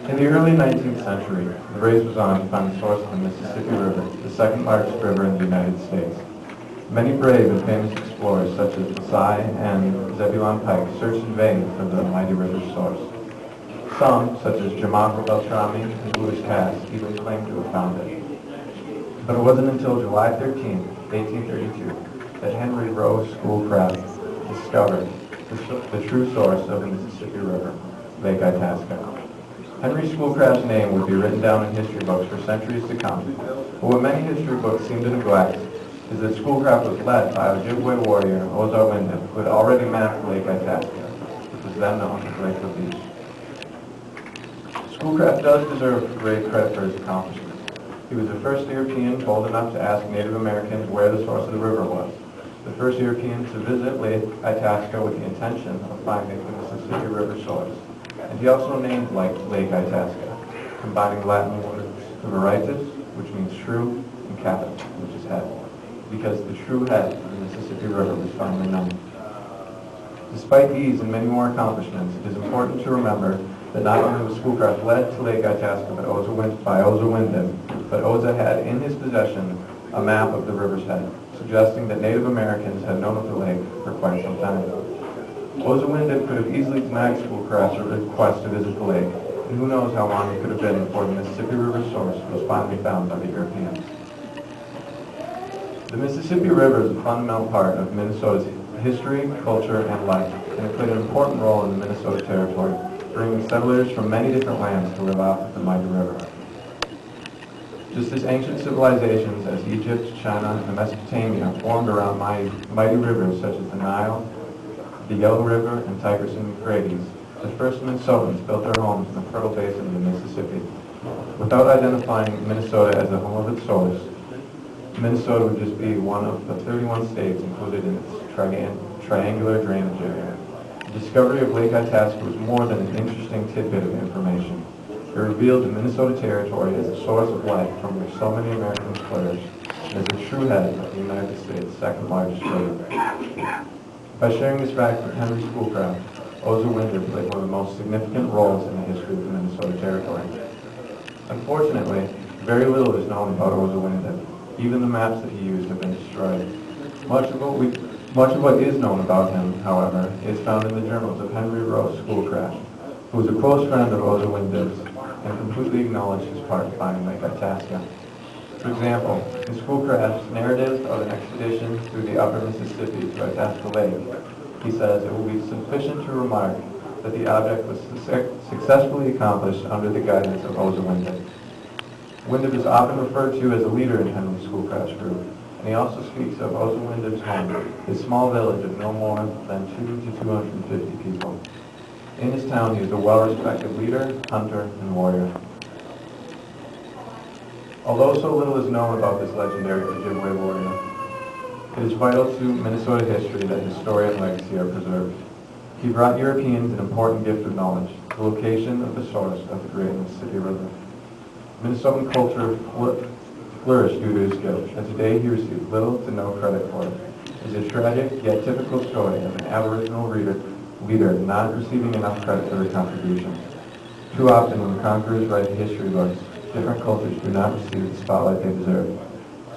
In the early 19th century, the race was on to find the source of the Mississippi River, the second largest river in the United States. Many brave and famous explorers such as Cy and Zebulon Pike searched in vain for the mighty river's source. Some, such as Jamaica Beltrami and Lewis Cass, even claimed to have found it. But it wasn't until July 13, 1832, that Henry Rowe Schoolcraft discovered the true source of the Mississippi River, Lake Itasca. Henry Schoolcraft's name would be written down in history books for centuries to come, but what many history books seem to neglect is that Schoolcraft was led by Ojibwe warrior Ozar Windib, who had already mapped Lake Itasca, which was then known as Lake Beach. Schoolcraft does deserve great credit for his accomplishments. He was the first European bold enough to ask Native Americans where the source of the river was, the first European to visit Lake Itasca with the intention of finding the Mississippi River source. And he also named Lake Itasca, combining Latin words Veritas, which means true, and Caput, which is head, because the true head of the Mississippi River was finally known. Despite these and many more accomplishments, it is important to remember that not only was Schoolcraft led to Lake Itasca by Ozar Windib, but Ozar had in his possession a map of the river's head, suggesting that Native Americans had known of the lake for quite some time. Ozar Windib could have easily denied Schoolcraft's request to visit the lake, and who knows how long it could have been before the Mississippi River source was finally found by the Europeans. The Mississippi River is a fundamental part of Minnesota's history, culture, and life, and it played an important role in the Minnesota Territory, bringing settlers from many different lands to live off of the mighty river. Just as ancient civilizations as Egypt, China, and Mesopotamia formed around mighty rivers such as the Nile, the Yellow River, and Tigris and Euphrates, the first Minnesotans built their homes in the fertile basin of the Mississippi. Without identifying Minnesota as the home of its source, Minnesota would just be one of the 31 states included in its triangular drainage area. The discovery of Lake Itasca was more than an interesting tidbit of information. It revealed the Minnesota Territory as a source of life from which so many Americans flourished, and as the true head of the United States' second largest river. By sharing this fact with Henry Schoolcraft, Ozar Windib played one of the most significant roles in the history of the Minnesota Territory. Unfortunately, very little is known about Ozar Windib. Even the maps that he used have been destroyed. Much of what is known about him, however, is found in the journals of Henry Rowe Schoolcraft, who was a close friend of Ozar Windib's and completely acknowledged his part in finding Lake Itasca. For example, in Schoolcraft's narrative of an expedition through the upper Mississippi to Itasca Lake, he says it will be sufficient to remark that the object was successfully accomplished under the guidance of Ozar Windib. Windib is often referred to as a leader in Henry Schoolcraft's group, and he also speaks of Ozar Windib's home, his small village of no more than 2 to 250 people. In his town, he is a well-respected leader, hunter, and warrior. Although so little is known about this legendary Ojibwe warrior, it is vital to Minnesota history that his story and legacy are preserved. He brought Europeans an important gift of knowledge, the location of the source of the great Mississippi River. Minnesotan culture flourished due to his gift, and today he receives little to no credit for it. It is a tragic yet typical story of an Aboriginal leader not receiving enough credit for their contributions. Too often when conquerors write history books, different cultures do not receive the spotlight they deserve.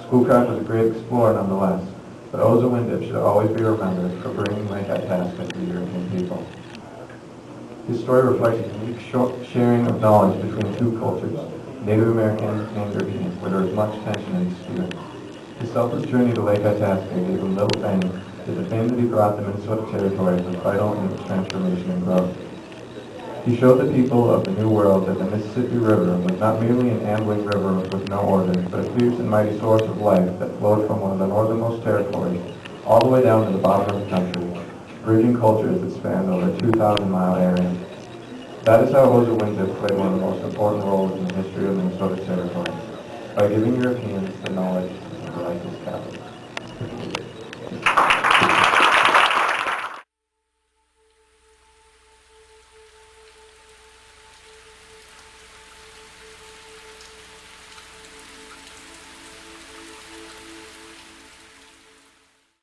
Schoolcraft was a great explorer nonetheless, but Ozar Windib should always be remembered for bringing Lake Itasca to the European people. His story reflects a unique sharing of knowledge between two cultures, Native Americans and Europeans, where there is much tension and dispute. His selfless journey to Lake Itasca gave him little fame, yet the fame that he brought the Minnesota Territory was vital in its transformation and growth. He showed the people of the New World that the Mississippi River was not merely an ambling river with no order, but a fierce and mighty source of life that flowed from one of the northernmost territories all the way down to the bottom of the country, bridging cultures that spanned over a 2,000-mile area. That is how Ozar Windib played one of the most important roles in the history of Minnesota Territory, by giving Europeans the knowledge of the righteous Caput.